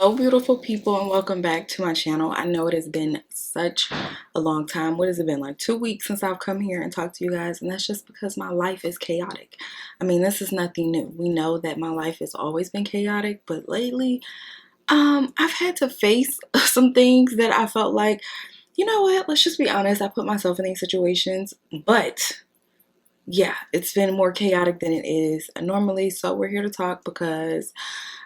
Hello beautiful people, and welcome back to my channel. I know it has been such a long time. What has it been, like 2 weeks since I've come here and talked to you guys? And that's just because my life is chaotic. I mean, this is nothing new. We know that my life has always been chaotic, but lately I've had to face some things that I felt like, you know what, let's just be honest, I put myself in these situations. But yeah, it's been more chaotic than it is normally. So we're here to talk because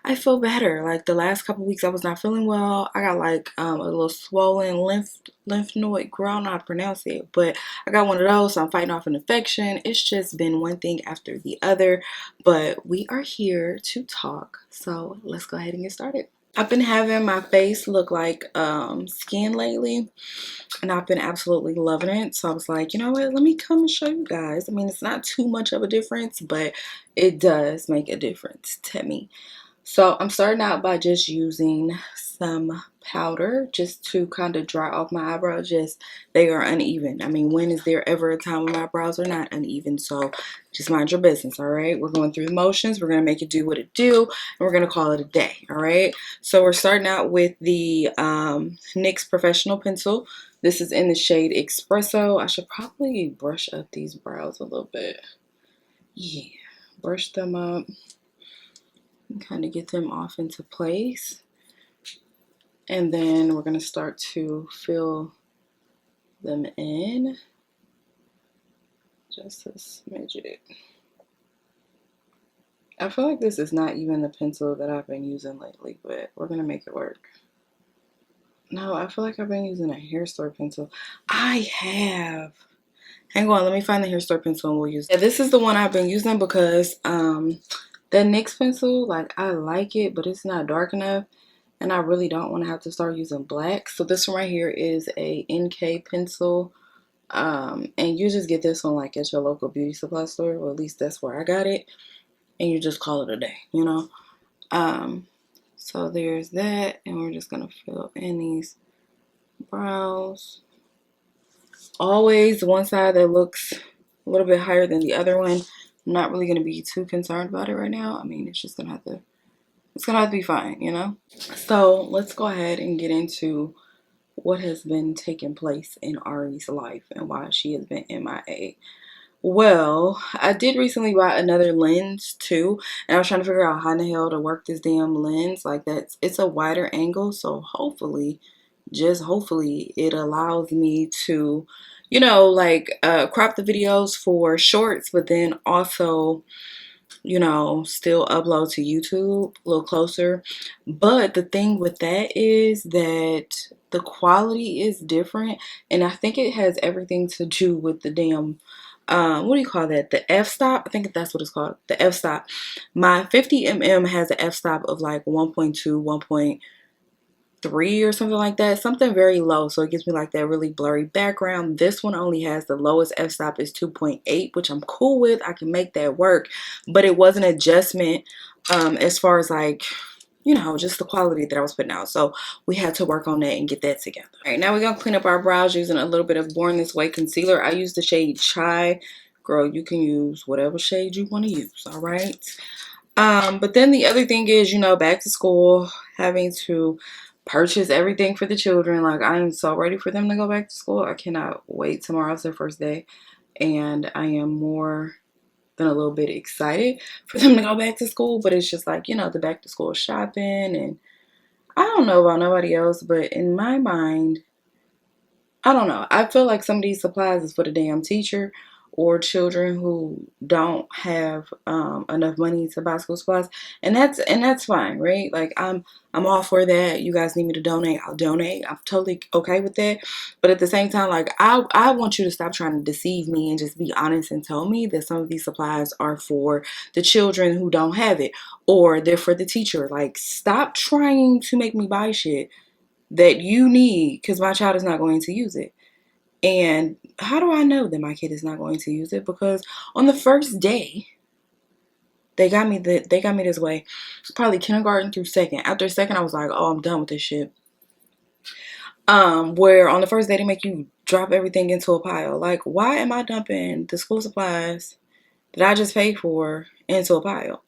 I feel better. Like the last couple weeks, I was not feeling well. I got like a little swollen lymph node. Girl, I don't know how to pronounce it, but I got one of those. So I'm fighting off an infection. It's just been one thing after the other. But we are here to talk. So let's go ahead and get started. I've been having my face look like skin lately, and I've been absolutely loving it. So I was like, you know what, let me come and show you guys. I mean, it's not too much of a difference, but it does make a difference to me. So I'm starting out by just using some powder just to kind of dry off my eyebrows. Just, they are uneven. I mean, when is there ever a time when my brows are not uneven? So just mind your business, all right? We're going through the motions. We're going to make it do what it do, and we're going to call it a day, all right? So we're starting out with the NYX Professional Pencil. This is in the shade Espresso. I should probably brush up these brows a little bit. Yeah, brush them up. Kind of get them off into place, and then we're going to start to fill them in just a smidget. I feel like this is not even the pencil that I've been using lately, but we're going to make it work. No, I feel like I've been using a hair store pencil. I have. Hang on, let me find the hair store pencil and we'll use it. Yeah, this is the one I've been using because that NYX pencil, like, I like it, but it's not dark enough. And I really don't want to have to start using black. So this one right here is a NK pencil. And you just get this one like at your local beauty supply store. Or at least that's where I got it. And you just call it a day, you know. So there's that. And we're just going to fill in these brows. Always one side that looks a little bit higher than the other one. I'm not really going to be too concerned about it right now. I mean, it's just going to have to, it's going to have to be fine, you know. So let's go ahead and get into what has been taking place in Ari's life and why she has been MIA. Well, I did recently buy another lens too, and I was trying to figure out how in the hell to work this damn lens. Like, that's, it's a wider angle, so hopefully, just hopefully, it allows me to, you know, like crop the videos for shorts, but then also, you know, still upload to YouTube a little closer. But the thing with that is that the quality is different, and I think it has everything to do with the damn what do you call that, the f-stop. I think that's what it's called, the f-stop. My 50mm has an f-stop of like 1.2, 1.3 or something like that, something very low, so it gives me like that really blurry background. This one only has, the lowest f-stop is 2.8, which I'm cool with. I can make that work, but it was an adjustment as far as like, you know, just the quality that I was putting out. So we had to work on that and get that together. All right, now we're gonna clean up our brows using a little bit of Born This Way concealer. I use the shade Chai. Girl, you can use whatever shade you want to use, all right? But then the other thing is, you know, back to school, having to purchase everything for the children. Like, I am so ready for them to go back to school. I cannot wait. Tomorrow's their first day, and I am more than a little bit excited for them to go back to school. But it's just like, you know, the back to school shopping, and I don't know about nobody else, but in my mind, I don't know, I feel like some of these supplies is for the damn teacher or children who don't have enough money to buy school supplies, and that's fine, right? Like, I'm all for that. You guys need me to donate, I'll donate. I'm totally okay with that. But at the same time, like, I want you to stop trying to deceive me and just be honest and tell me that some of these supplies are for the children who don't have it, or they're for the teacher. Like, stop trying to make me buy shit that you need because my child is not going to use it. And how do I know that my kid is not going to use it? Because on the first day, they got me this way. It's probably kindergarten through second. After second, I was like, oh, I'm done with this shit. Where on the first day they make you drop everything into a pile. Like, why am I dumping the school supplies that I just paid for into a pile?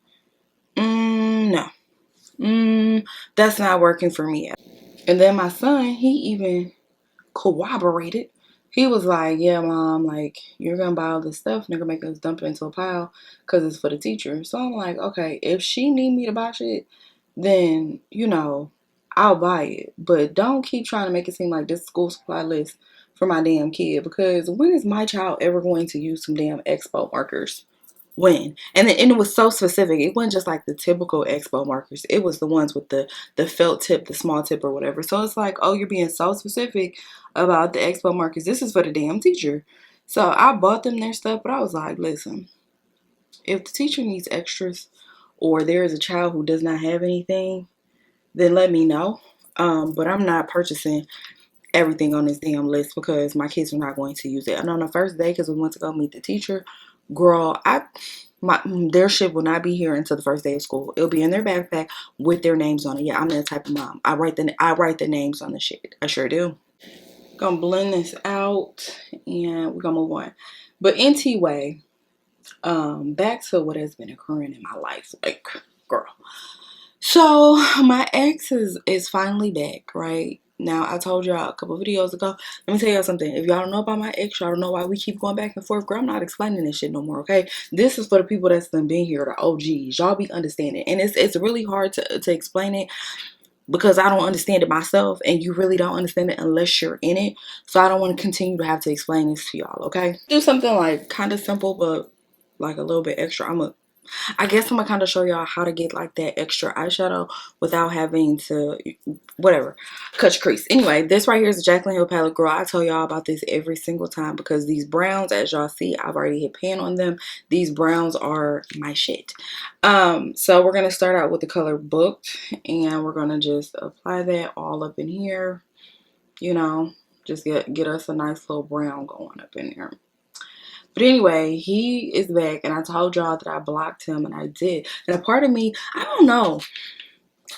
No. That's not working for me. And then my son, he even corroborated. He was like, yeah, mom, like, you're gonna buy all this stuff and they're gonna make us dump it into a pile because it's for the teacher. So I'm like, okay, if she need me to buy shit, then, you know, I'll buy it. But don't keep trying to make it seem like this school supply list for my damn kid, because when is my child ever going to use some damn expo markers? When? And it was so specific. It wasn't just like the typical expo markers. It was the ones with the felt tip, the small tip or whatever. So it's like, oh, you're being so specific about the expo markers. This is for the damn teacher. So I bought them their stuff, but I was like, listen, if the teacher needs extras or there is a child who does not have anything, then let me know. But I'm not purchasing everything on this damn list because my kids are not going to use it. And on the first day, because we went to go meet the teacher, girl, their shit will not be here until the first day of school. It'll be in their backpack with their names on it. Yeah, I'm that type of mom. I write the names on the shit. I sure do. Gonna blend this out and we're gonna move on. But anyway, back to what has been occurring in my life. Like, girl. So my ex is finally back, right? Now, I told y'all a couple videos ago. Let me tell y'all something. If y'all don't know about my ex, y'all don't know why we keep going back and forth. Girl, I'm not explaining this shit no more, okay? This is for the people that's been here, the OGs. Y'all be understanding. And it's really hard to explain it because I don't understand it myself. And you really don't understand it unless you're in it. So I don't want to continue to have to explain this to y'all, okay? Do something like kind of simple, but like a little bit extra. I guess I'm gonna kind of show y'all how to get like that extra eyeshadow without having to, whatever, cut your crease. Anyway, this right here is the Jacklyn Hill palette. Girl, I tell y'all about this every single time because these browns, as y'all see, I've already hit pan on them. These browns are my shit. So we're gonna start out with the color Booked, and we're gonna just apply that all up in here. You know, just get us a nice little brown going up in there. But anyway, he is back, and I told y'all that I blocked him, and I did. And a part of me, I don't know,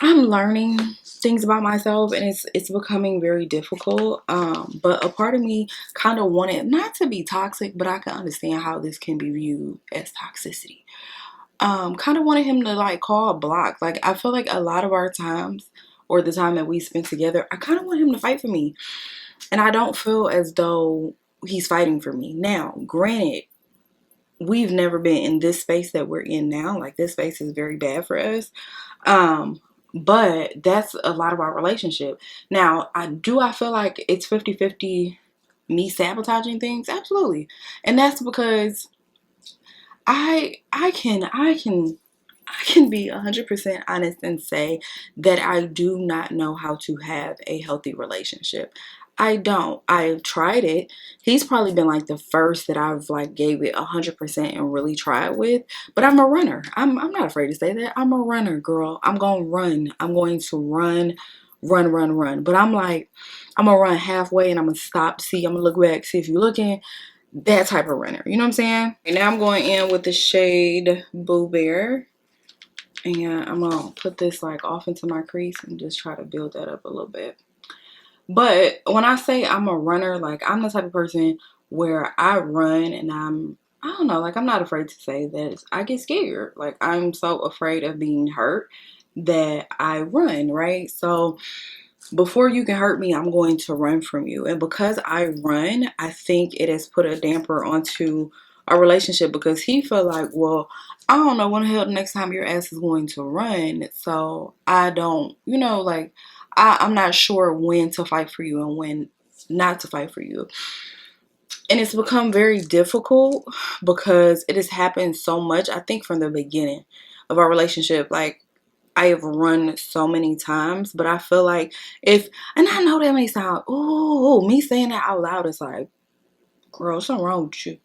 I'm learning things about myself, and it's becoming very difficult. But a part of me kind of wanted not to be toxic, but I can understand how this can be viewed as toxicity. Kind of wanted him to like call a block. Like, I feel like a lot of our times, or the time that we spent together, I kind of want him to fight for me, and I don't feel as though he's fighting for me. Now, granted, we've never been in this space that we're in now. Like, this space is very bad for us. But that's a lot of our relationship. Now, I feel like it's 50-50 me sabotaging things? Absolutely. And that's because I can be 100% honest and say that I do not know how to have a healthy relationship. I don't. I've tried it. He's probably been like the first that I've like gave it 100% and really tried with. But I'm a runner. I'm not afraid to say that. I'm a runner, girl. I'm gonna run. I'm going to run. But I'm like, I'm gonna run halfway and I'm gonna stop. See, I'm gonna look back, see if you're looking. That type of runner. You know what I'm saying? And now I'm going in with the shade Boo Bear. And I'm gonna put this like off into my crease and just try to build that up a little bit. But when I say I'm a runner, like, I'm the type of person where I run and I don't know, like, I'm not afraid to say that I get scared. Like, I'm so afraid of being hurt that I run, right? So before you can hurt me, I'm going to run from you. And because I run, I think it has put a damper onto our relationship because he felt like, well, I don't know when the hell the next time your ass is going to run. So I don't, you know, like, I'm not sure when to fight for you and when not to fight for you. And it's become very difficult because it has happened so much, I think, from the beginning of our relationship. Like, I have run so many times, but I feel like and I know that may sound, ooh, me saying that out loud is like, girl, something wrong with you.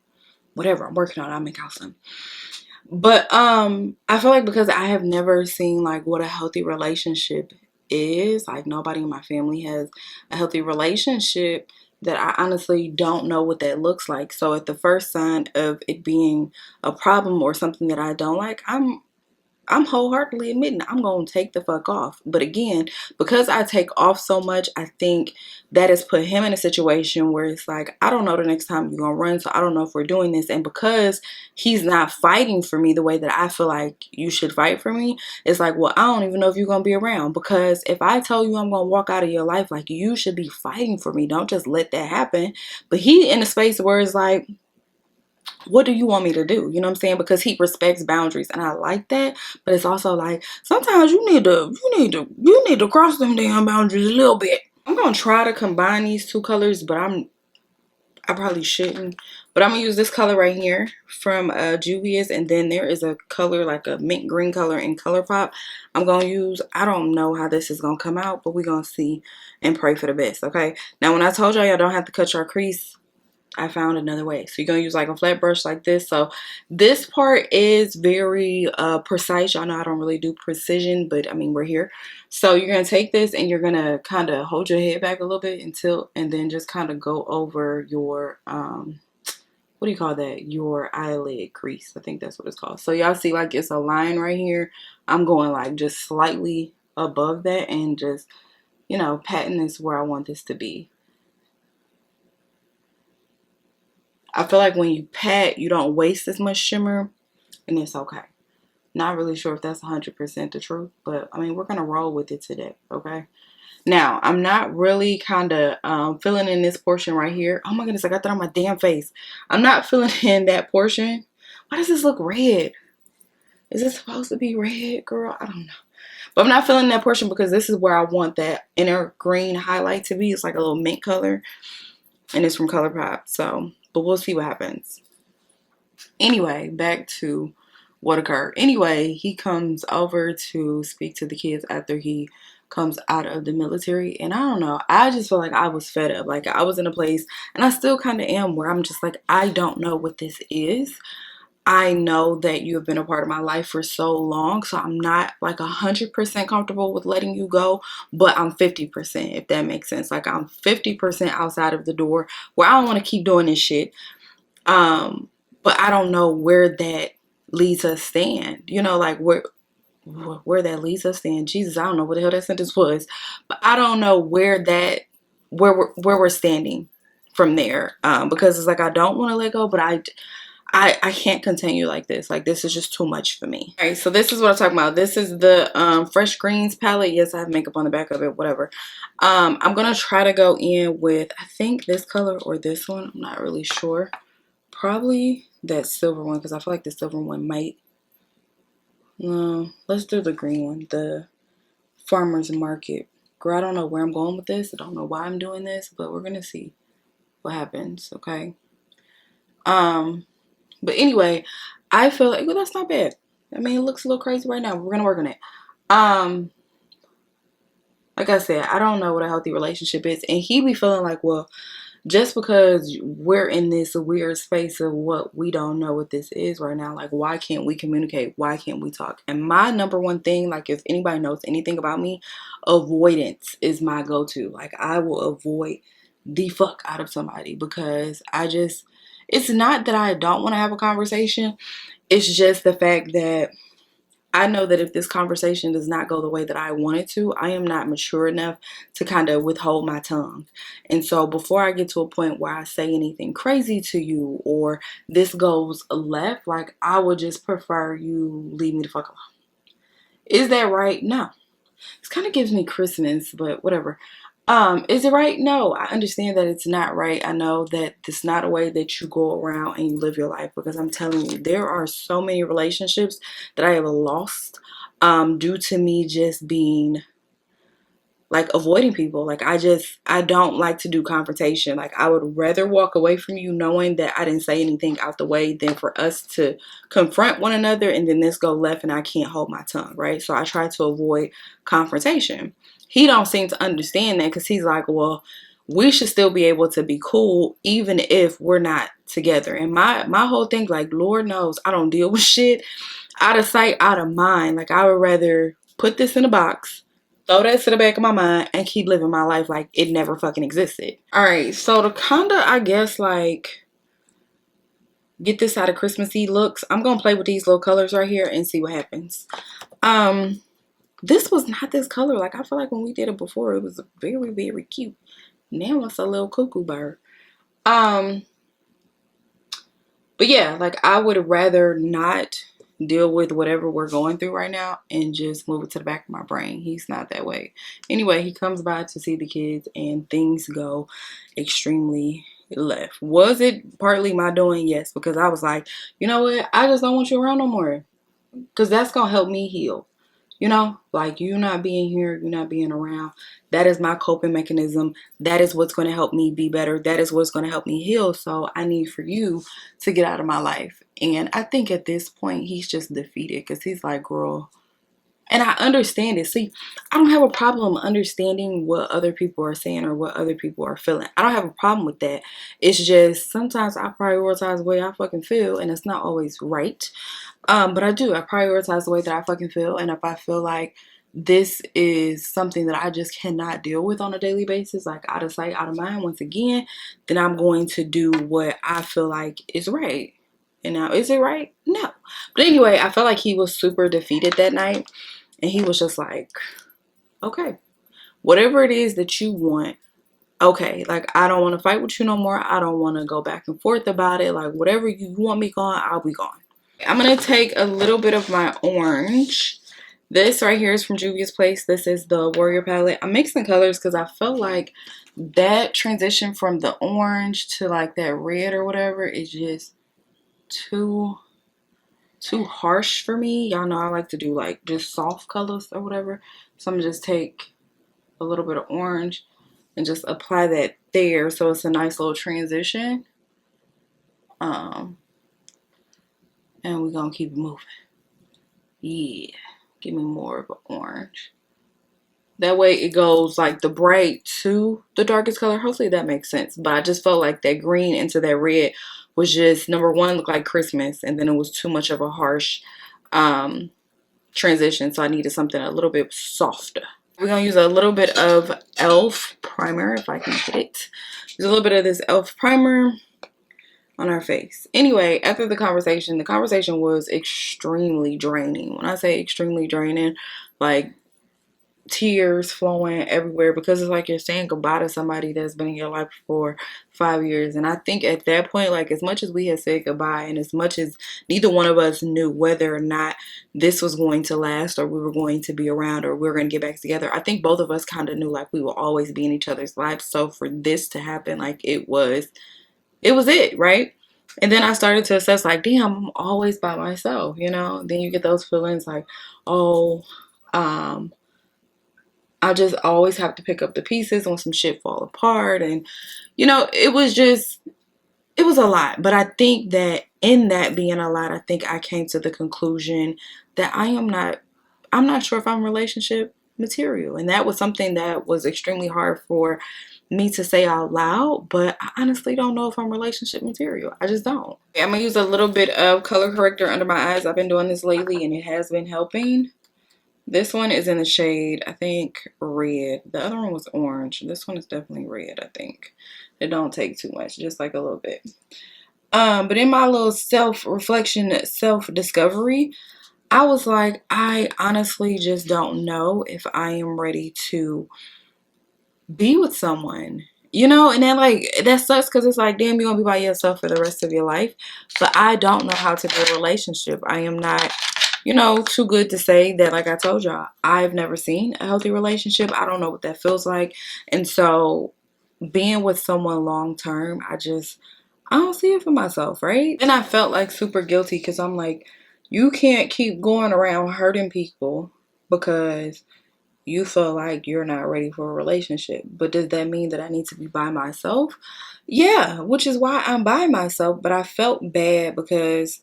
Whatever, I'm working on it, I'll make out something. But I feel like because I have never seen like what a healthy relationship is, like nobody in my family has a healthy relationship, that I honestly don't know what that looks like. So at the first sign of it being a problem or something that I don't like, I'm I'm wholeheartedly admitting I'm going to take the fuck off. But again, because I take off so much, I think that has put him in a situation where it's like, I don't know the next time you're going to run, so I don't know if we're doing this. And because he's not fighting for me the way that I feel like you should fight for me, it's like, well, I don't even know if you're going to be around. Because if I tell you I'm going to walk out of your life, like, you should be fighting for me. Don't just let that happen. But he in a space where it's like, what do you want me to do? You know what I'm saying? Because he respects boundaries, and I like that. But it's also like, sometimes you need to cross them damn boundaries a little bit. I'm gonna try to combine these two colors, but I probably shouldn't. But I'm gonna use this color right here from Juvia's, and then there is a color like a mint green color in Colorpop. I'm gonna use. I don't know how this is gonna come out, but we're gonna see and pray for the best. Okay. Now, when I told y'all don't have to cut your crease, I found another way. So you're going to use like a flat brush like this. So this part is very precise. Y'all know I don't really do precision, but I mean, we're here. So you're going to take this and you're going to kind of hold your head back a little bit and then just kind of go over your, what do you call that? Your eyelid crease. I think that's what it's called. So y'all see like it's a line right here. I'm going like just slightly above that and just, you know, patting this where I want this to be. I feel like when you pat, you don't waste as much shimmer, and it's okay. Not really sure if that's 100% the truth, but I mean, we're going to roll with it today, okay? Now, I'm not really kind of filling in this portion right here. Oh my goodness, I got that on my damn face. I'm not filling in that portion. Why does this look red? Is this supposed to be red, girl? I don't know. But I'm not filling that portion because this is where I want that inner green highlight to be. It's like a little mint color, and it's from Colorpop, so... But we'll see what happens. Anyway, back to what occurred. Anyway, he comes over to speak to the kids after he comes out of the military. And I don't know. I just feel like I was fed up. Like I was in a place, and I still kind of am, where I'm just like, I don't know what this is. I know that you have been a part of my life for so long, so I'm not like 100% comfortable with letting you go, but I'm 50%, if that makes sense. Like I'm 50% outside of the door where I don't want to keep doing this shit. But I don't know where that leads us stand. You know, like where that leads us stand. Jesus, I don't know what the hell that sentence was, but I don't know where we're standing from there. Because it's like I don't want to let go, but I can't continue like this. Like, this is just too much for me. All right, so this is what I'm talking about. This is the Fresh Greens palette. Yes, I have makeup on the back of it, whatever. I'm going to try to go in with, I think, this color or this one. I'm not really sure. Probably that silver one, because I feel like the silver one might. No, let's do the green one, the Farmer's Market. Girl, I don't know where I'm going with this. I don't know why I'm doing this, but we're going to see what happens, okay? But anyway, I feel like, well, that's not bad. I mean, it looks a little crazy right now. We're going to work on it. Like I said, I don't know what a healthy relationship is. And he be feeling like, well, just because we're in this weird space of what we don't know what this is right now, like, why can't we communicate? Why can't we talk? And my number one thing, like, if anybody knows anything about me, avoidance is my go-to. Like, I will avoid the fuck out of somebody because it's not that I don't want to have a conversation. It's just the fact that I know that if this conversation does not go the way that I want it to, I am not mature enough to kind of withhold my tongue. And so before I get to a point where I say anything crazy to you or this goes left, like, I would just prefer you leave me the fuck alone. Is that right? No. This kind of gives me Christmas, but whatever. Is it right? No, I understand that it's not right. I know that it's not a way that you go around and you live your life, because I'm telling you, there are so many relationships that I have lost due to me just being like avoiding people. Like I don't like to do confrontation. Like I would rather walk away from you knowing that I didn't say anything out the way than for us to confront one another and then this go left and I can't hold my tongue, right? So I try to avoid confrontation. He don't seem to understand that because he's like, well, we should still be able to be cool even if we're not together. And my whole thing, like, Lord knows I don't deal with shit out of sight, out of mind. Like, I would rather put this in a box, throw that to the back of my mind, and keep living my life like it never fucking existed. All right, so to kinda, I guess, like, get this out of Christmassy looks. I'm gonna play with these little colors right here and see what happens. This was not this color. Like, I feel like when we did it before, it was very, very cute. Now it's a little cuckoo bird. But yeah, like, I would rather not deal with whatever we're going through right now and just move it to the back of my brain. He's not that way. Anyway, he comes by to see the kids and things go extremely left. Was it partly my doing? Yes, because I was like, you know what? I just don't want you around no more, because that's gonna help me heal. You know, like, you not being here, you not being around, that is my coping mechanism. That is what's going to help me be better. That is what's going to help me heal. So I need for you to get out of my life. And I think at this point, he's just defeated, because he's like, girl, and I understand it. See, I don't have a problem understanding what other people are saying or what other people are feeling. I don't have a problem with that. It's just sometimes I prioritize the way I fucking feel, and it's not always right. But I prioritize the way that I fucking feel. And if I feel like this is something that I just cannot deal with on a daily basis, like out of sight, out of mind, once again, then I'm going to do what I feel like is right. And now, is it right? No. But anyway, I felt like he was super defeated that night. And he was just like, okay, whatever it is that you want, okay, like, I don't want to fight with you no more. I don't want to go back and forth about it. Like, whatever you want me gone, I'll be gone. I'm going to take a little bit of my orange. This right here is from Juvia's Place. This is the Warrior palette. I'm mixing colors because I felt like that transition from the orange to like that red or whatever is just too harsh for me. Y'all know I like to do like just soft colors or whatever. So I'm gonna just take a little bit of orange and just apply that there, so it's a nice little transition. And we're gonna keep it moving. Yeah, give me more of an orange. That way it goes like the bright to the darkest color. Hopefully that makes sense. But I just felt like that green into that red was just, number one, looked like Christmas, and then it was too much of a harsh transition. So I needed something a little bit softer. We're going to use a little bit of e.l.f. primer, if I can get it. There's a little bit of this e.l.f. primer on our face. Anyway, after the conversation was extremely draining. When I say extremely draining, like, tears flowing everywhere, because it's like you're saying goodbye to somebody that's been in your life for 5 years. And I think at that point, like, as much as we had said goodbye, and as much as neither one of us knew whether or not this was going to last, or we were going to be around, or we were going to get back together, I think both of us kind of knew like we will always be in each other's lives. So for this to happen, like, it was it, right? And then I started to assess, like, damn, I'm always by myself, you know? Then you get those feelings like, oh, I just always have to pick up the pieces when some shit fall apart. And, you know, it was a lot. But I think that in that being a lot, I think I came to the conclusion that I'm not sure if I'm relationship material. And that was something that was extremely hard for me to say out loud, but I honestly don't know if I'm relationship material. I just don't. I'm gonna use a little bit of color corrector under my eyes. I've been doing this lately and it has been helping. This one is in the shade, I think, red. The other one was orange. This one is definitely red, I think. It don't take too much, just like a little bit. But in my little self-reflection, self-discovery, I was like, I honestly just don't know if I am ready to be with someone, you know? And then, like, that sucks, because it's like, damn, you're gonna be by yourself for the rest of your life. But I don't know how to be in a relationship. I am not, you know, too good to say that. Like I told y'all, I've never seen a healthy relationship. I don't know what that feels like. And so being with someone long term, I don't see it for myself, right? And I felt like super guilty, because I'm like, you can't keep going around hurting people because you feel like you're not ready for a relationship. But does that mean that I need to be by myself? Yeah, which is why I'm by myself. But I felt bad because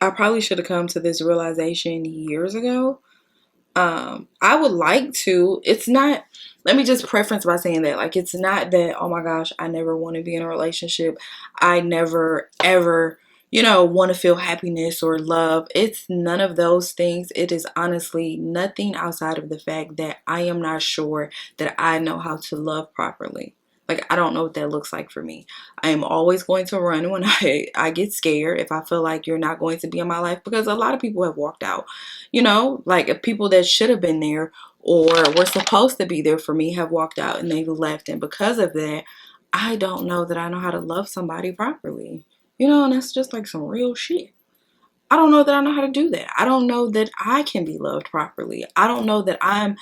I probably should have come to this realization years ago. I would like to. It's not, let me just preference by saying that, like, it's not that, oh my gosh, I never want to be in a relationship. I never, ever, you know, want to feel happiness or love. It's none of those things. It is honestly nothing outside of the fact that I am not sure that I know how to love properly. Like, I don't know what that looks like for me. I am always going to run when I get scared if I feel like you're not going to be in my life, because a lot of people have walked out, you know, like people that should have been there or were supposed to be there for me have walked out and they've left. And because of that, I don't know that I know how to love somebody properly, you know, and that's just like some real shit. I don't know that I know how to do that. I don't know that I can be loved properly. I don't know that I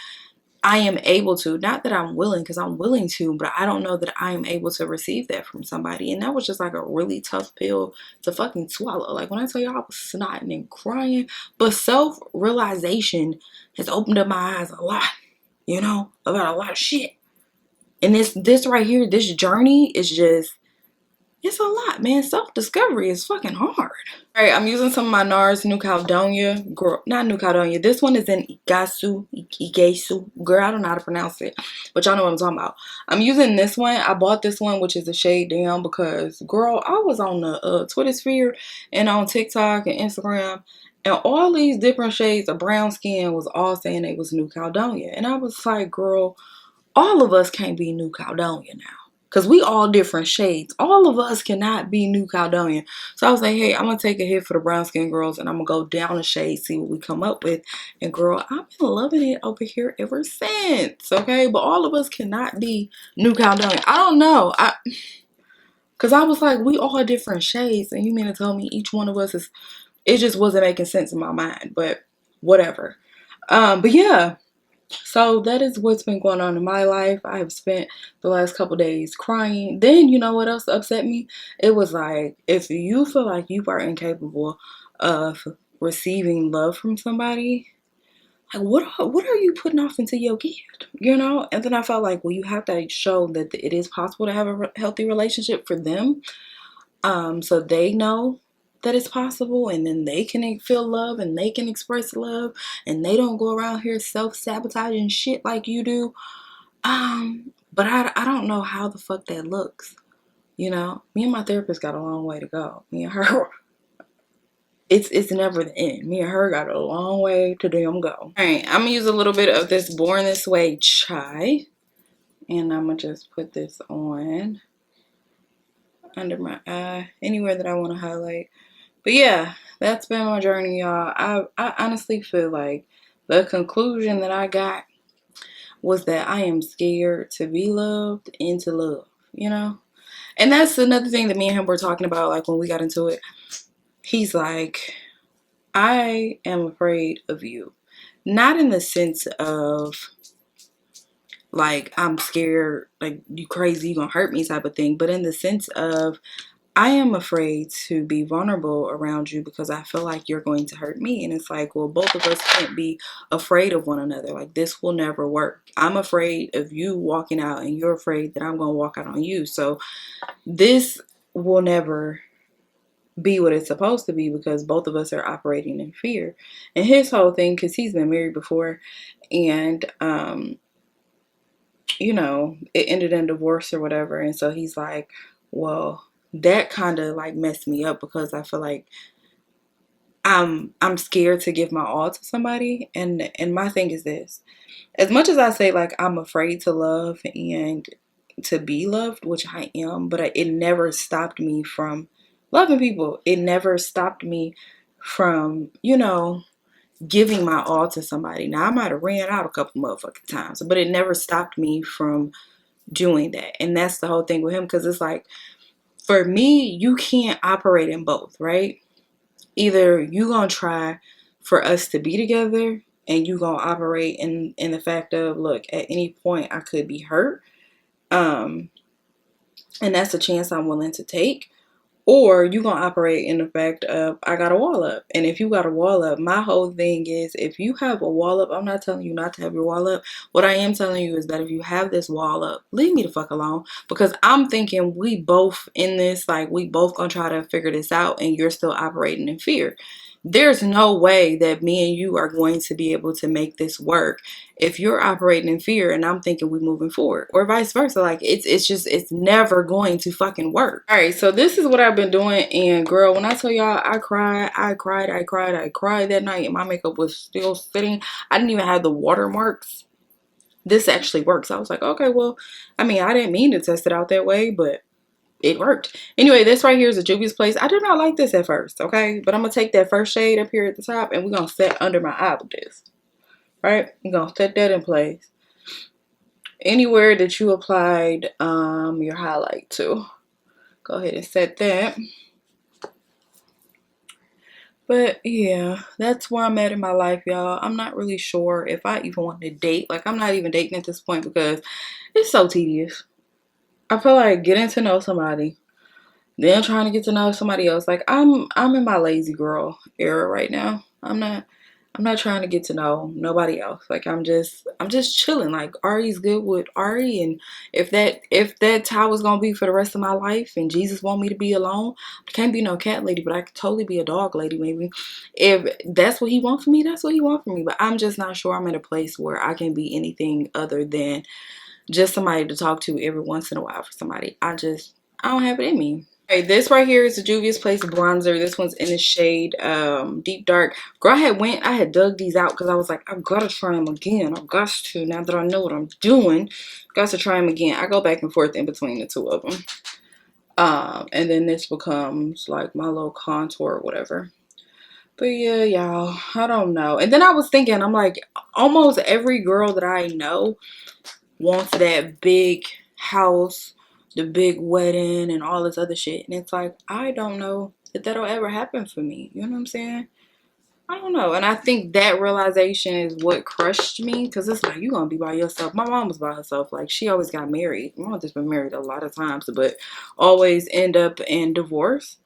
am able to, not that I'm willing, because I'm willing to, but I don't know that I am able to receive that from somebody. And that was just like a really tough pill to fucking swallow. Like when I tell you I was snotting and crying, but self-realization has opened up my eyes a lot, you know, about a lot of shit. And this right here, this journey is just, it's a lot, man. Self-discovery is fucking hard. All right, I'm using some of my NARS New Caledonia. Girl, not New Caledonia. This one is in Iguacu. Girl, I don't know how to pronounce it, but y'all know what I'm talking about. I'm using this one. I bought this one, which is a shade down, because, girl, I was on the Twitter sphere and on TikTok and Instagram, and all these different shades of brown skin was all saying they was New Caledonia. And I was like, girl, all of us can't be New Caledonia now. Because we all different shades. All of us cannot be New Caledonia. So I was like, hey, I'm going to take a hit for the brown skin girls. And I'm going to go down a shade, see what we come up with. And girl, I've been loving it over here ever since. Okay? But all of us cannot be New Caledonia. I don't know. Because I was like, we all different shades. And you mean to tell me each one of us is... It just wasn't making sense in my mind. But whatever. But yeah. So that is what's been going on in my life. I have spent the last couple days crying. Then you know what else upset me? It was like, if you feel like you are incapable of receiving love from somebody, like what are you putting off into your gift? You know? And then I felt like, well, you have to show that it is possible to have a healthy relationship for them. So they know that it's possible, and then they can feel love and they can express love, and they don't go around here self-sabotaging shit like you do. But I don't know how the fuck that looks. You know, me and my therapist got a long way to go. Me and her, it's never the end. Me and her got a long way to damn go. All right, I'm gonna use a little bit of this Born This Way chai, and I'm gonna just put this on under my eye, anywhere that I want to highlight. But yeah, that's been my journey, y'all. I honestly feel like the conclusion that I got was that I am scared to be loved and to love, you know? And that's another thing that me and him were talking about, like when we got into it. He's like, I am afraid of you. Not in the sense of, like, I'm scared, like, you crazy, you gonna hurt me type of thing. But in the sense of, I am afraid to be vulnerable around you because I feel like you're going to hurt me. And it's like, well, both of us can't be afraid of one another. Like, this will never work. I'm afraid of you walking out and you're afraid that I'm going to walk out on you. So this will never be what it's supposed to be because both of us are operating in fear. And his whole thing, because he's been married before, and you know, it ended in divorce or whatever. And so he's like, well, that kind of like messed me up because I feel like I'm scared to give my all to somebody. And my thing is this: as much as I say like I'm afraid to love and to be loved, which I am, but it never stopped me from loving people. It never stopped me from, you know, giving my all to somebody. Now I might have ran out a couple motherfucking times, but it never stopped me from doing that. And that's the whole thing with him, because it's like, for me, you can't operate in both, right? Either you gonna try for us to be together and you gonna operate in the fact of, look, at any point I could be hurt, and that's a chance I'm willing to take. Or you gonna operate in the fact of, I got a wall up. And if you got a wall up, my whole thing is, if you have a wall up, I'm not telling you not to have your wall up. What I am telling you is that if you have this wall up, leave me the fuck alone. Because I'm thinking we both in this, like, we both gonna try to figure this out and you're still operating in fear. There's no way that me and you are going to be able to make this work if you're operating in fear and I'm thinking we're moving forward, or vice versa. Like, it's never going to fucking work. All right, so this is what I've been doing. And girl, when I tell y'all I cried that night, and my makeup was still sitting. I didn't even have the watermarks this actually works. I was like, okay, well, I mean, I didn't mean to test it out that way, but it worked. Anyway, this right here is a Juvia's Place. I did not like this at first, okay? But I'm going to take that first shade up here at the top, and we're going to set under my eye with this, right? I'm going to set that in place. Anywhere that you applied your highlight to, go ahead and set that. But yeah, that's where I'm at in my life, y'all. I'm not really sure if I even want to date. Like, I'm not even dating at this point because it's so tedious. I feel like getting to know somebody, then trying to get to know somebody else. Like, I'm in my lazy girl era right now. I'm not trying to get to know nobody else. Like, I'm just chilling. Like, Ari's good with Ari, and if that's how it's gonna be for the rest of my life, and Jesus want me to be alone, I can't be no cat lady, but I could totally be a dog lady maybe. If that's what he wants for me, that's what he wants for me. But I'm just not sure I'm at a place where I can be anything other than just somebody to talk to every once in a while for somebody. I don't have it in me. Okay, this right here is the Juvia's Place bronzer. This one's in the shade Deep Dark. Girl, I had dug these out because I was like, I've got to try them again. I've got to, now that I know what I'm doing. Got to try them again. I go back and forth in between the two of them. And then this becomes like my little contour or whatever. But yeah, y'all, I don't know. And then I was thinking, I'm like, almost every girl that I know wants that big house, the big wedding, and all this other shit. And it's like, I don't know if that'll ever happen for me. You know what I'm saying? I don't know. And I think that realization is what crushed me, because it's like, you're going to be by yourself. My mom was by herself. Like, she always got married. My mother's been married a lot of times, but always end up in divorce.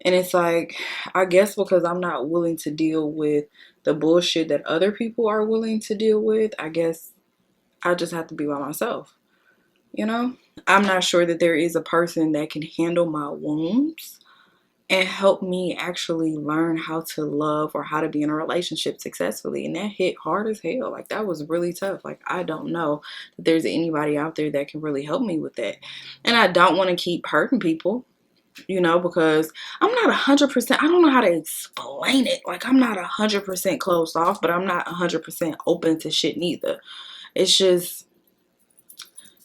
And it's like, I guess because I'm not willing to deal with the bullshit that other people are willing to deal with, I guess I just have to be by myself, you know? I'm not sure that there is a person that can handle my wounds and help me actually learn how to love or how to be in a relationship successfully. And that hit hard as hell. Like, that was really tough. Like, I don't know that there's anybody out there that can really help me with that. And I don't want to keep hurting people, you know, because I'm not 100%, I don't know how to explain it. Like, I'm not 100% closed off, but I'm not 100% open to shit neither. It's just,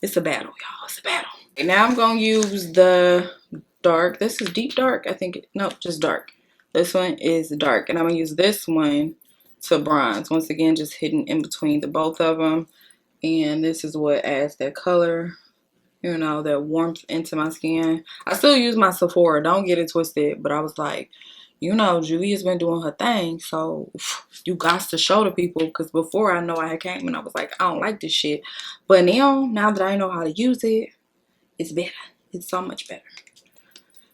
it's a battle, y'all. It's a battle. Okay, now I'm going to use the dark. This is deep dark, I think. No, just dark. This one is dark. And I'm going to use this one to bronze. Once again, just hidden in between the both of them. And this is what adds that color, you know, that warmth into my skin. I still use my Sephora. Don't get it twisted. But I was like, you know, Juvia's been doing her thing, so you got to show the people. Because before, I know I had came and I was like, I don't like this shit. But now that I know how to use it, it's better. It's so much better.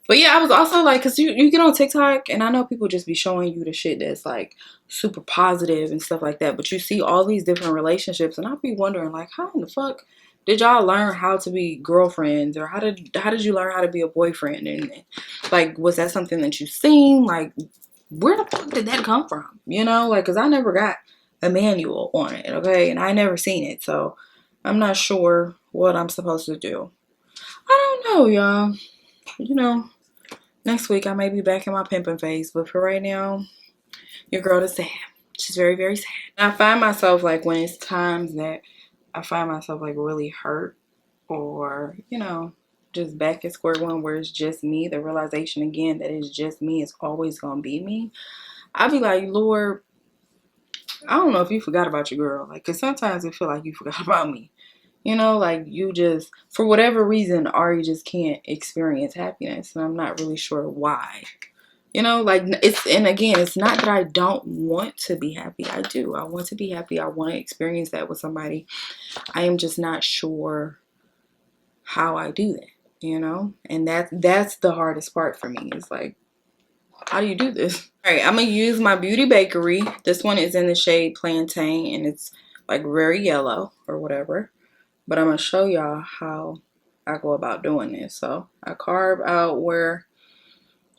But yeah, I was also like, because you get on TikTok, and I know people just be showing you the shit that's like super positive and stuff like that. But you see all these different relationships, and I'll be wondering, like, how in the fuck did y'all learn how to be girlfriends, or how did you learn how to be a boyfriend? And like, was that something that you seen? Like, where the fuck did that come from? You know, like, because I never got a manual on it, okay, and I never seen it, so I'm not sure what I'm supposed to do. I don't know, y'all. You know, next week I may be back in my pimping phase, but for right now, your girl is sad. She's very, very sad. And I find myself like, when it's times that I find myself like really hurt, or, you know, just back at square one where it's just me, the realization again that it's just me, it's always gonna be me. I'll be like, Lord, I don't know if you forgot about your girl. Like, because sometimes it feel like you forgot about me. You know, like, you just, for whatever reason, Ari just can't experience happiness. And I'm not really sure why. You know, like, and again, it's not that I don't want to be happy. I do. I want to be happy. I want to experience that with somebody. I am just not sure how I do that, you know? And that's the hardest part for me. It's like, how do you do this? All right, I'm going to use my Beauty Bakery. This one is in the shade Plantain, and it's like very yellow or whatever. But I'm going to show y'all how I go about doing this. So I carve out where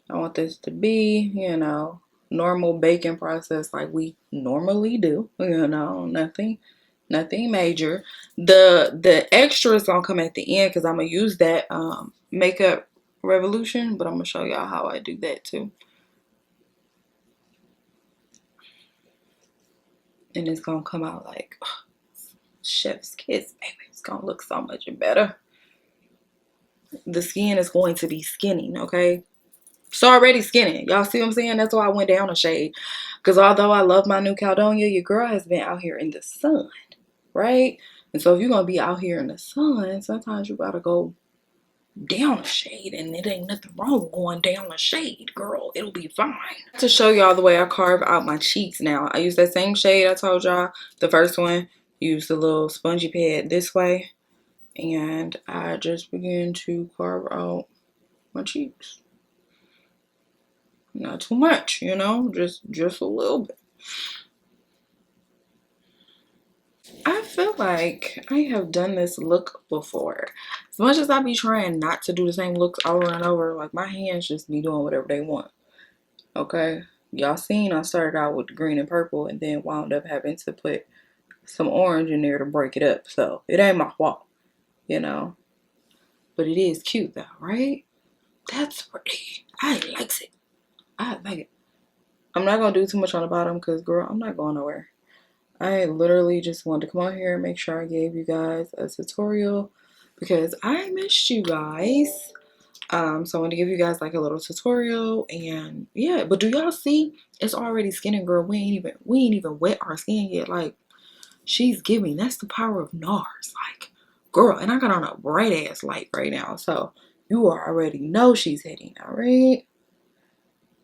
I want this to be, you know, normal baking process like we normally do, you know, nothing major. The extra is going to come at the end because I'm going to use that Makeup Revolution, but I'm going to show y'all how I do that too. And it's going to come out like, chef's kiss, baby. It's gonna look so much better. The skin is going to be skinning, okay? It's already skinning. Y'all see what I'm saying? That's why I went down a shade. Because although I love my new Caledonia, your girl has been out here in the sun, right? And so if you're going to be out here in the sun, sometimes you got to go down a shade. And it ain't nothing wrong with going down a shade, girl. It'll be fine. To show y'all the way I carve out my cheeks now, I use that same shade I told y'all. The first one, use the little spongy pad this way. And I just begin to carve out my cheeks. Not too much, you know, just a little bit. I feel like I have done this look before. As much as I be trying not to do the same looks over and over, like my hands just be doing whatever they want. Okay? Y'all seen I started out with the green and purple and then wound up having to put some orange in there to break it up. So it ain't my fault, you know. But it is cute though, right? That's pretty. I likes it. I like it. I'm not gonna do too much on the bottom because girl, I'm not going nowhere. I literally just wanted to come on here and make sure I gave you guys a tutorial because I missed you guys. So I want to give you guys like a little tutorial and yeah, but do y'all see it's already skinning, girl? We ain't even wet our skin yet. Like she's giving. That's the power of NARS. Like girl, and I got on a bright ass light right now. So you already know she's hitting, all right?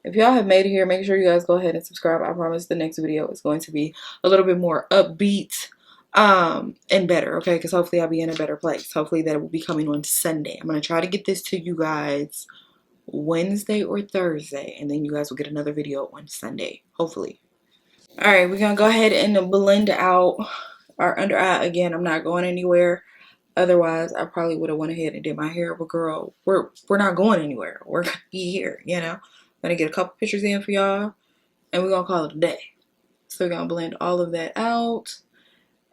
If y'all have made it here, make sure you guys go ahead and subscribe. I promise the next video is going to be a little bit more upbeat and better, okay? Because hopefully I'll be in a better place. Hopefully that will be coming on Sunday. I'm going to try to get this to you guys Wednesday or Thursday. And then you guys will get another video on Sunday, hopefully. All right, we're going to go ahead and blend out our under eye. Again, I'm not going anywhere. Otherwise, I probably would have went ahead and did my hair. But girl, we're not going anywhere. We're going to be here, you know? I'm going to get a couple pictures in for y'all. And we're going to call it a day. So we're going to blend all of that out.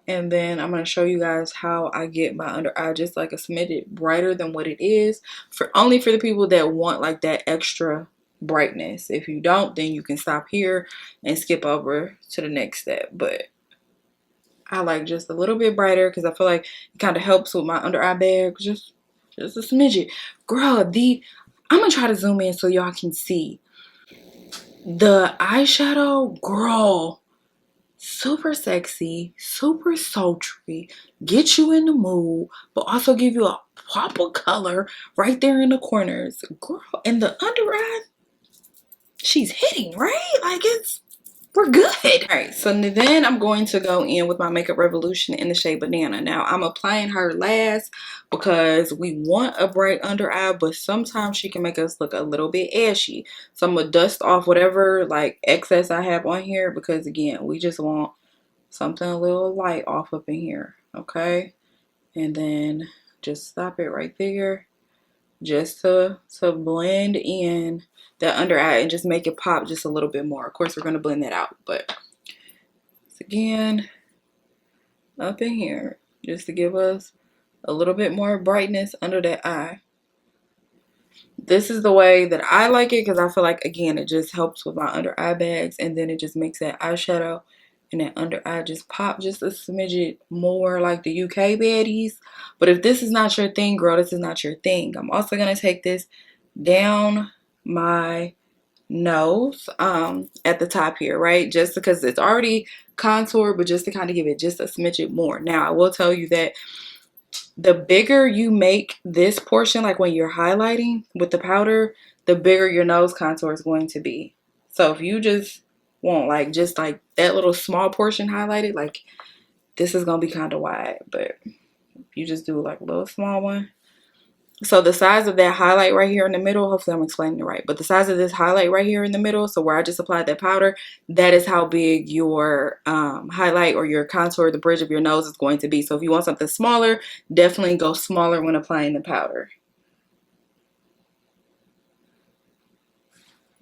And then I'm going to show you guys how I get my under eye just like a smidget brighter than what it is. Only for the people that want like that extra brightness. If you don't, then you can stop here and skip over to the next step. But I like just a little bit brighter because I feel like it kind of helps with my under eye bag. Just a smidget. Girl, I'm going to try to zoom in so y'all can see. The eyeshadow, girl, super sexy, super sultry, get you in the mood, but also give you a proper color right there in the corners. Girl, and the under eye, she's hitting, right? Like we're good. All right, so then I'm going to go in with my Makeup Revolution in the shade Banana. Now, I'm applying her last because we want a bright under eye, but sometimes she can make us look a little bit ashy. So I'm going to dust off whatever like excess I have on here because, again, we just want something a little light off up in here, okay? And then just stop it right there just to blend in the under eye and just make it pop just a little bit more. Of course, we're going to blend that out, but again, up in here, just to give us a little bit more brightness under that eye. This is the way that I like it because I feel like, again, it just helps with my under eye bags, and then it just makes that eyeshadow and that under eye just pop just a smidget more like the UK baddies. But if this is not your thing, girl, this is not your thing. I'm also going to take this down my nose at the top here, right? Just because it's already contoured, but just to kind of give it just a smidget more. Now, I will tell you that the bigger you make this portion, like when you're highlighting with the powder, the bigger your nose contour is going to be. So if you just want like just like that little small portion highlighted, like this is gonna be kind of wide, but if you just do like a little small one. So the size of that highlight right here in the middle, hopefully I'm explaining it right, but the size of this highlight right here in the middle, so where I just applied that powder, that is how big your highlight or your contour, the bridge of your nose is going to be. So if you want something smaller, definitely go smaller when applying the powder.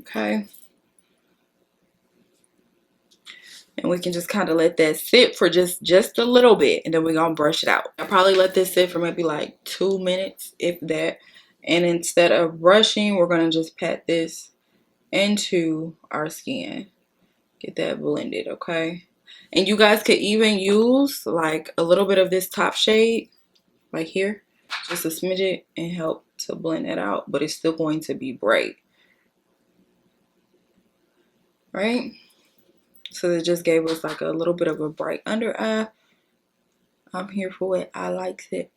Okay. And we can just kind of let that sit for just a little bit, and then we're gonna brush it out. I'll probably let this sit for maybe like 2 minutes, if that. And instead of brushing, we're gonna just pat this into our skin. Get that blended, okay? And you guys could even use like a little bit of this top shade, like here, just a smidget, and help to blend it out, but it's still going to be bright, right? So it just gave us like a little bit of a bright under eye. I'm here for it. I like it.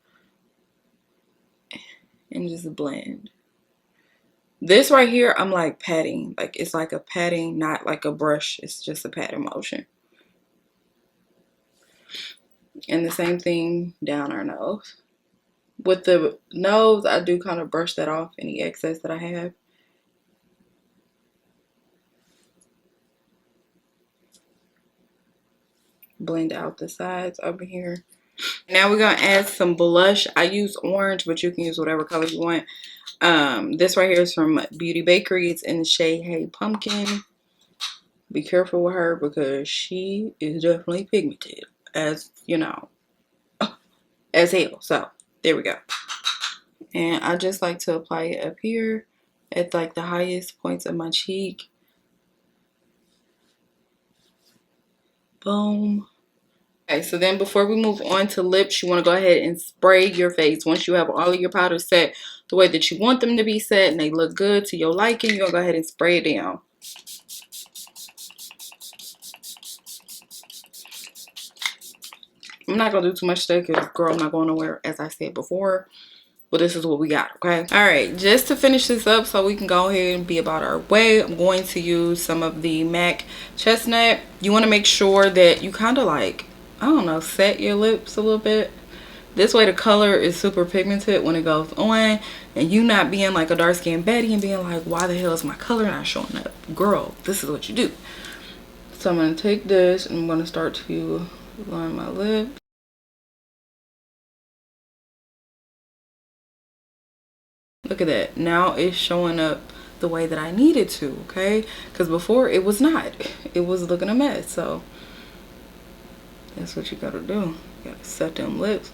And just blend. This right here, I'm like patting. Like it's like a patting, not like a brush. It's just a patting motion. And the same thing down our nose. With the nose, I do kind of brush that off, any excess that I have. Blend out the sides over here. Now we're gonna add some blush. I use orange, but you can use whatever color you want. This right here is from Beauty Bakery. It's in the shade Hey Pumpkin. Be careful with her because she is definitely pigmented, as you know, as hell. So there we go. And I just like to apply it up here at like the highest points of my cheek. Boom. Okay, so then before we move on to lips, you want to go ahead and spray your face. Once you have all of your powders set the way that you want them to be set and they look good to your liking, you're going to go ahead and spray it down. I'm not going to do too much today because, girl, I'm not going nowhere, as I said before. But this is what we got, okay? All right, just to finish this up so we can go ahead and be about our way, I'm going to use some of the MAC Chestnut. You want to make sure that you kind of like, I don't know, set your lips a little bit. This way the color is super pigmented when it goes on, and you not being like a dark skinned Betty and being like, why the hell is my color not showing up? Girl, this is what you do. So I'm going to take this and I'm going to start to line my lips. Look at that. Now it's showing up the way that I needed to, okay? Because before it was not. It was looking a mess. So that's what you gotta do. You gotta set them lips.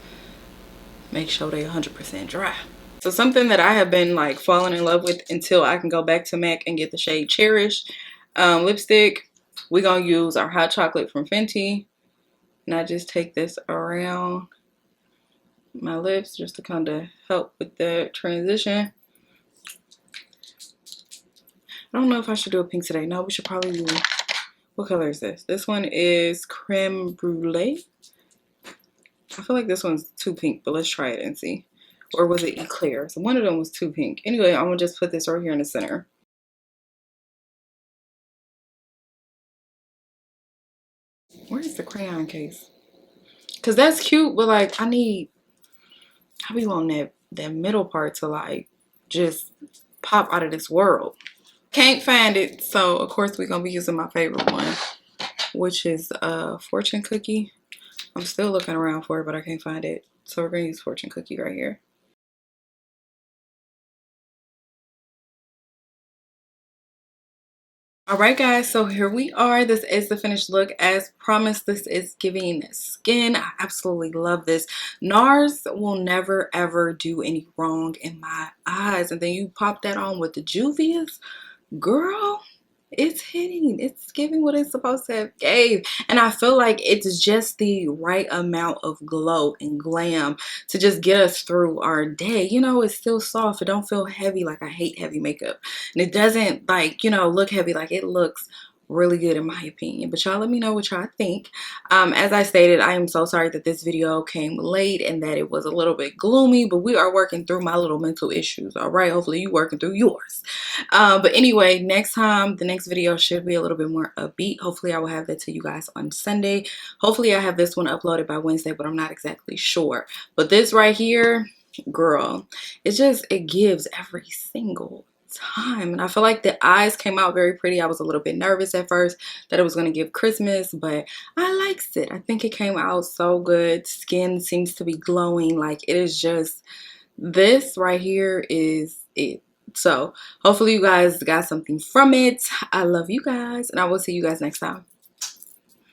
Make sure they 100% dry. So something that I have been like falling in love with until I can go back to MAC and get the shade Cherish lipstick. We're gonna use our hot chocolate from Fenty. And I just take this around my lips just to kind of help with the transition. I don't know if I should do a pink today. No, we should probably do, what color is this? This one is Creme Brulee. I feel like this one's too pink, but let's try it and see. Or was it Eclair? So one of them was too pink. Anyway, I'm gonna just put this right here in the center. Where is the crayon case? Cause that's cute, but like I be wanting that middle part to like just pop out of this world. Can't find it, so of course we're gonna be using my favorite one, which is Fortune Cookie. I'm still looking around for it, but I can't find it, so we're gonna use Fortune Cookie right here. All right, guys, so here we are. This is the finished look. As promised, this is giving skin. I absolutely love this. NARS will never ever do any wrong in my eyes, and then you pop that on with the juvias, girl, it's hitting. It's giving what it's supposed to have gave. And I feel like it's just the right amount of glow and glam to just get us through our day. You know, it's still soft. It don't feel heavy. Like I hate heavy makeup. And it doesn't like, you know, look heavy. Like it looks really good in my opinion. But y'all let me know what y'all think. As I stated, I am so sorry that this video came late and that it was a little bit gloomy, but we are working through my little mental issues. All right, hopefully you working through yours. But anyway, next time, the next video should be a little bit more upbeat. Hopefully I will have that to you guys on Sunday. Hopefully I have this one uploaded by Wednesday, but I'm not exactly sure. But this right here, girl, it gives every single time. And I feel like the eyes came out very pretty. I was a little bit nervous at first that it was going to give Christmas, but I liked it. I think it came out so good. Skin seems to be glowing. Like it is just, this right here is it. So hopefully you guys got something from it. I love you guys, and I will see you guys next time.